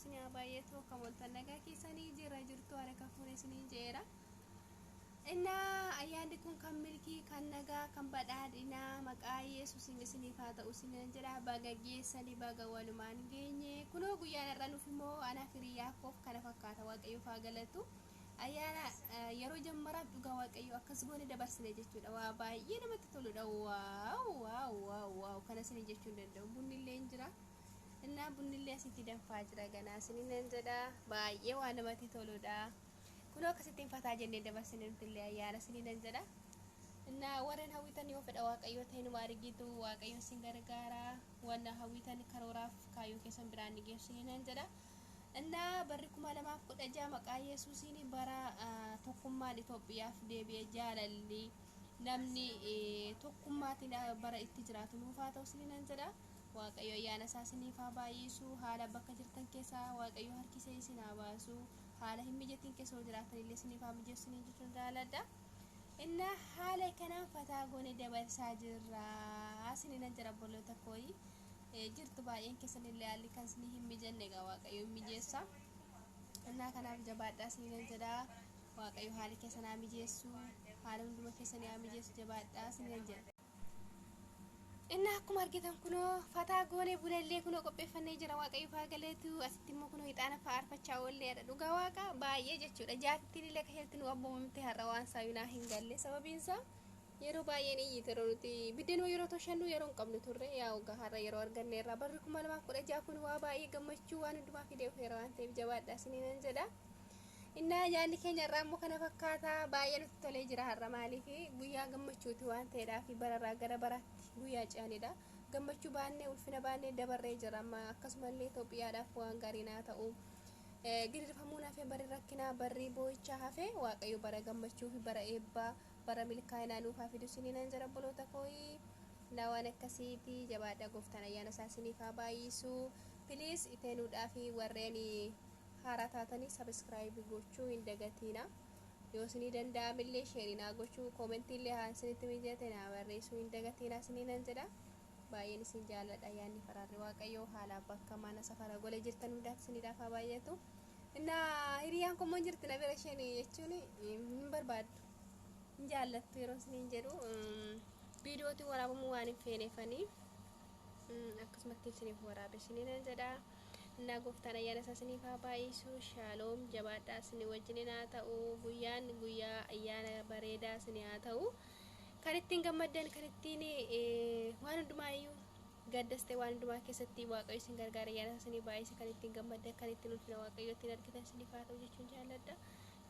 sini abayeto kamontan nagaa keessanii jira jirtu ala kafuune sini jeera inna ayyaandi kun kan milkii kan nagaa kan badhaadhina maqaa Yesuusin isiniif haa ta'u isiniin jedha baga geessanii baga walumaan geenye kunoo guyyaan irra nuuf immoo ana firiyaa koof kana fakkaata waaqayyoof haa galatu ayyaana yeroo jammaraaf dhugaa waaqayyo akkas goone dabarsine jechuudha waa baay'ee namatti toludha waaw kana isin jechuun danda'u bunnillee jira inna bunnillee asitti danfaa jira ganaa isiniin jedha baay'ee waa namatti toludha kunoo akkasittiin fataa jennee dabarsine nutillee ayyaana isiniin jedha inna warreen hawwitan yoo fedha waaqayyo ta'in waa argitu waaqayyo sin gargaara wanna hawwitan karooraaf kaayoo keessan biraan ni geessu isiniin jedha inna barri 2016 maqaa Yesuusiin bara tokkummaan Itoophiyaaf deebi'ee jaalalli namni tokkummaatiin bara itti jiraatu nuuf haa ta'u isiniin jedha waaqayyo ayyaana isaa isiniif haa baay'isu haala bakka jirtan keessaa waaqayyo harkisee isin haa baasu haala hin mijatiin keessa jiraatan illee isiniif haa mijeessu isiniin jechuun jaaladha inna haala kanaan fataa goone dabarsaa jirra isiniin jedha obboloota kooyi jirtu baay'een keessan illee haalli kan isin hin mijanne egaa waaqayyo hin mijeessa inna kanaaf jabaadhaa isiniin jedha waaqayyo haala keessan haa mijeessu haala hunduma keessan haa mijeessu jabaadhaa isiniin jedha inna akkuma argitan kunoo fataa goone bulallee kunoo qopheeffannee jira waaqayyo faa galeetu asitti immoo kunoo ixaana faarfachaa oolleedha dhugaa waaqa baay'ee jechuudha jaatittiin illee keessatti nu abboomamte har'a waan saayinaa hin galle sababiinsa yeroo baay'een iyyite yeroo nuti biddeenoo yeroo toshannu yeroo hin qabnu turre yaa waggaa har'a yeroo arganne irraa barri 2016 kun waa baay'ee gammachuu waan hundumaa fidee dhufeera waan ta'eef jabaadhaa isiniin jedha inna jaalli keenya irraa immoo kana fakkaata baay'ee nutti tolee jira har'a maaliif guyyaa gammachuuti waan ta'eedhaaf bararraa gara baraatti guyyaa ce'anidha gammachuu baannee ulfina baannee dabarree jira amma akkasumallee Itoophiyaadhaaf waan gaarii naa ta'u gidirfamuun hafee barri rakkinaa barri boo'ichaa hafee waaqayyo bara gammachuu fi bara eebbaa bara milkaa'inaa nuuf haa fidu isiniin jedha obboloota kooyi naa waan akkasiiti jabaadhaa gooftaan ayyaana isaa isiniif haa baay'isu piliis iteenuudhaa fi warreen haaraa taatanii sabskraayib gochuu hin dagatina yoo isinii danda'amillee sheerinaa gochuu koomentii haa isinitti mijate naa barreessuu hin dagatina isiniin jedha baay'een isin jaalladha ayyaanni faraarri waaqayyoo haala bakka mana safara golee jirtan hundaaf isiniidhaaf haa baay'atu inna hiriyaan kun jirti na bira isheen jechuun hin barbaaddu hin jaallattu yeroo isiniin jedhu viidiyootiin waraabamuu waan hin feeneefanii akkasumatti isiniif waraabe isiniin jedha inna gooftaan ayyaana isaa isiniif haa baay'isu shaaloom jabaadhaa isinii wajjin haa ta'u guyyaan guyyaa ayyaana bareedaa isinii haa ta'u kan ittiin gammaddan kan ittiin waan hundumaayyuu gaddaste waan hundumaa keessatti waaqayyo isin gargaara ayyaana isaa isinii baay'ise kan ittiin gammaddan kan ittiin ulfina waaqayyo ittiin argitan isiniif haa ta'u jechuun jaalladha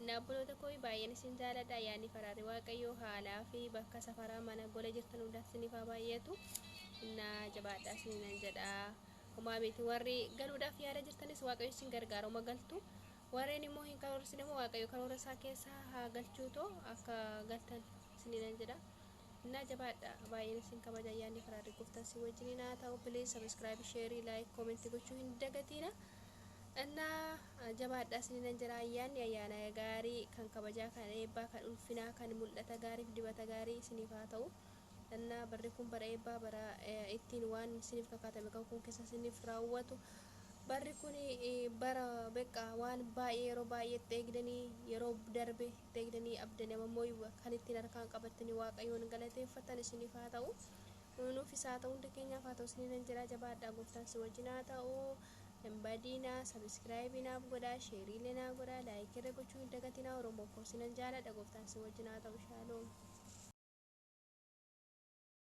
inna obboloota koo baay'een isin jaalladha ayyaanni faraarri waaqayyo haalaa fi bakka safaraa mana gola jirtan hundaaf isiniif haa baay'atu inna jabaadhaa isiniin jedha Oma beeti warri galuudhaaf yaada jirtanis waaqayyo isin gargaara uma galtu warreen immoo hin karoorsine immoo waaqayyo karoora isaa keessa haa galchuuto akka galtan isiniin jedha inna jabaadha baay'een isin kabaja ayyaanni faraarri gooftaan si wajjin haa ta'u please subscribe share like comment gochuu hin dagatina inna jabaadha isiniin jedha ayyaanni ayyaana gaarii kan kabajaa kan eebbaa kan ulfinaa kan mul'ata gaarii fi dibata gaarii isiniif haa ta'u inna barri kun bara eebbaa bara ittiin waan isiniif kakatame kan kun keessa isiniif raawwatu barri kun bara beqa waan baay'ee yeroo baay'eetti eegdanii yeroo darbe eegdanii abdanii ammoo kan ittiin harkaan qabattanii waaqayyoon galateeffatan isiniif haa ta'u nuuf isaa ta'u hundi keenyaaf haa ta'u isiniin jedha jabaadhaa gooftaan si wajjin haa ta'u hin badina subscribe naaf godha share illee naaf godha like irra gochuu hin dagatinaa oromoo koo sinan jaaladha gooftaan si wajjin haa ta'u shaaloom